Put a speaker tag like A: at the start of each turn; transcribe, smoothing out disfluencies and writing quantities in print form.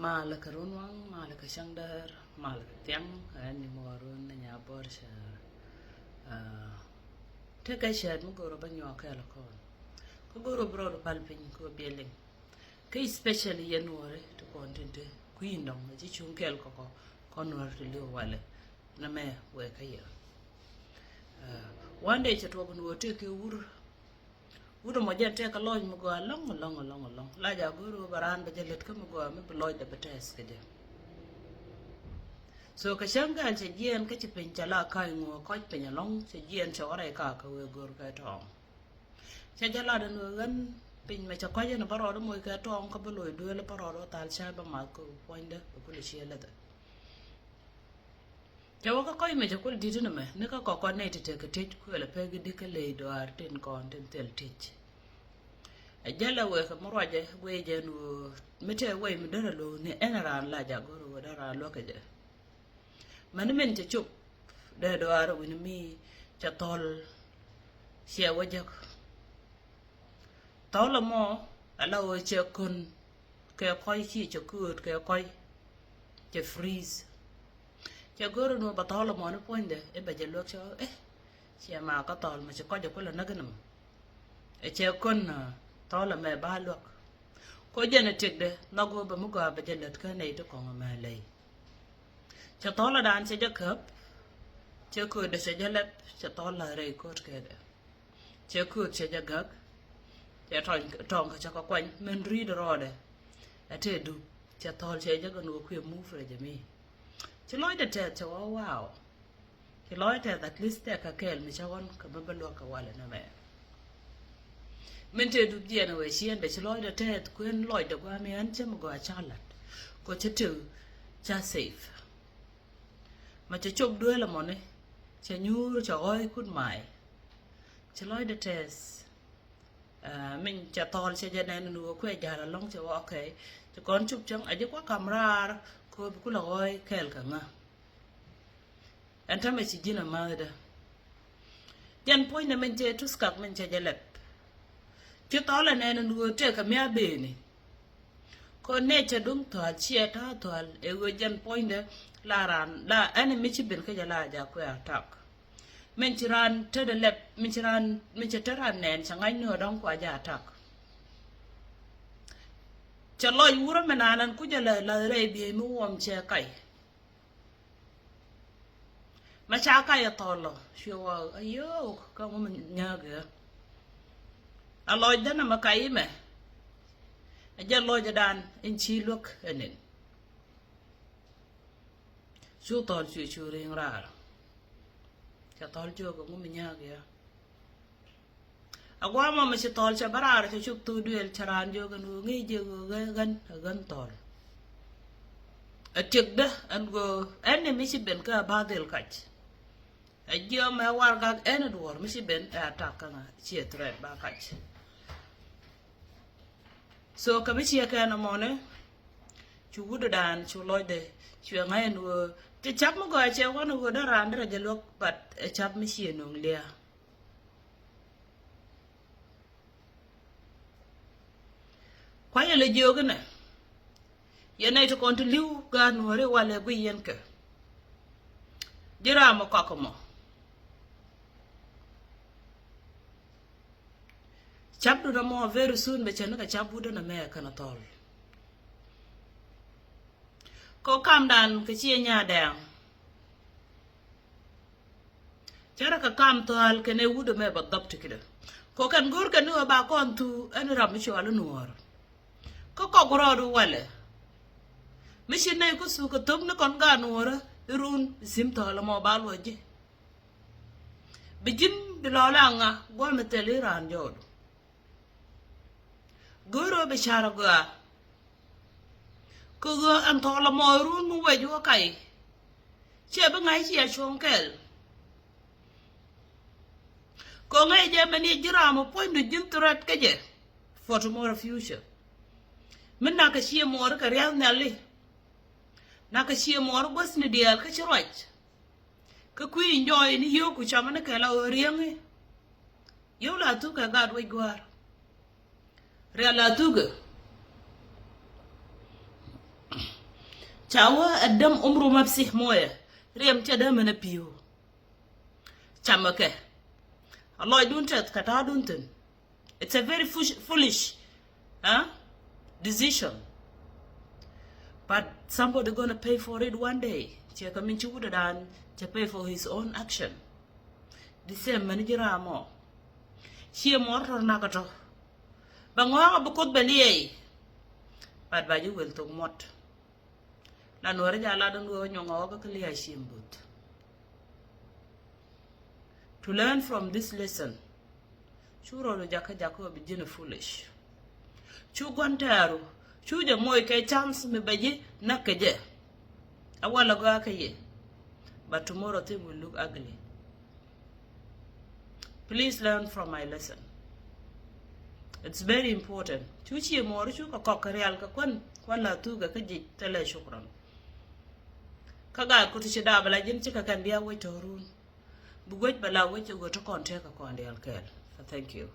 A: Mala karunwang, mala kashandar, mala tiang, ani morun na nya borsha. Take a shed, Mugoro banyo kalakon. Kogoro broad palping, ko bieling. Kay especially yanore to content, queen dong, a chichun kelkoko, conwar to live wale. Na me, work a year. One day, Chatokan will take you wood. Would mo jet take a lodge mo go along. Laja guru baran but let come go, maybe lloyd the betes. So Kashanga and Sajian catch a pinchala kind or quite pin along, Sajian Shawara kaka will go get on. Sajala and Gun pin Machakoyan a parod mo get on couple of duel a parod tal shaba marco pointer the police leather. Jawaka koi Majacul didn't me, Nika coconated take a tit, quill a peggy dickale do our tin content till teach. A jella work a moraja, wage and mete away Medero, ne Enera Laja Guru, whatever look at it. Manamen to chup, there do are with me, Chatol, share wajak. Tola more, allow a chakun, care koi chi, chakud, care koi, che freeze. Chaguru no batola mon point there, a better look show, she a markatol, much a cojacola naganum. A chakun, tola me ba look. Kojana take the Nago Bamuga, but let canate to come a malay. Chatola dance a cup. Chaku the Sajalep, Chatola Ray court kid. Chaku Chajagak. Tonka Chakaquan, men read the order. A tedu. Chatol Chajagan will queer move for me. Chiloid the tet, oh wow. Chiloid at least take a kell, Michawan, Kababaloka while in a man. Minted to the anyway, she and the Chiloid the tet, Queen Lloyd the Guami and Chamago a Charlotte. Go to just safe. Mà cho chụp đuôi là món này cho nhu cho oi cút mày cho lối để test mình cho to cho gia đình nó quay giờ là long cho ok cho con chụp trong ấy quá camera cô cũng là oi kẹl cả ngà anh ta mới chỉ đi làm mà đó dân point là mình chơitus cắt mình chơi giờ lẹp cho to là này nó chơi cả mía bể này con này cho đúng thoại chia thao thoại ấy dân point đó Laran, la any Michigan Kajala Jaquia talk. Menchiran to the left, Minchitaran and Shangai no don't quite attack. Chaloy Wuramanan and Kujala La Rabi Muam Chakai. Machakai at all, she was a yo, come woman yaga. A Lloyd then a Macaime. A Jaloyadan in she look in it. Chú tol chú riêng ra cho tol chưa cũng mình nhớ kìa qua mà mình sẽ tol cho bara cho chụp tu đuôi charan vô gần nghĩ gần tol ở trước đó anh em sẽ bên cái ba del cách ở giờ mà war các anh đuổi mình sẽ bên attack cái chia thread ba cách so cái mình sẽ cái nào mà chú vừa đàn chú lôi để chú ngay nữa the chap mo go che wonu go da randra je lok but a chap machine on lia kwaya le joga na yenay to kon to liu ga no re wala bu yen ka dira mo kokomo chap do mo very soon be chen ka chap bu do na me kana tol có cam đàn cái chia nhà đèn chả là cái cam toal cái này u được mẹ bắt đập thì kìa có cần gور cái nữa bà con tu anh làm cho anh nuôi có gora đồ wale mấy chuyện này có sự cái tôm nó còn gà nuôi run sim toal mà bà lo gì begin de lo langa gua mẹ tele ran jod goro be chara gua cô ăn thọ là mồi luôn mua về cho cày chia bên ngay chia xuống kẹl có ngay giờ mình đi ra một point được dính tuyệt cái gì for tomorrow future mình nào cái chia mồi cái real này nào cái chia mồi bớt này đi cái chữ right cái quý enjoy ni yêu của cha mình cái là riêng ấy yêu là tu cái gạt với guar real là tu cái chawa adam umru mapsih moya rem cha da mana piyo chamake Allah don't kata dunten. It's a very foolish decision. But somebody gonna pay for it one day. Check a minchu would done to pay for his own action. The same manager amo. She a mortar nagato. Bangwa bukot belie. But by you will talk mot. Lanwaraja ladan go on your clear shimbut. To learn from this lesson, churo lo jaka jako bijina foolish. Chu gwantaro, chu de moy kay chance me baje nakaje. Awala go akaye. But tomorrow thing will look ugly. Please learn from my lesson. It's very important. Chu chi mo chu ka kokarial ka kwan la tu ga kaji tele shukran. Kaga kuti da bala jin chika kan dia we torun. Bugwet bala we go to contact ko ande alkel. Thank you.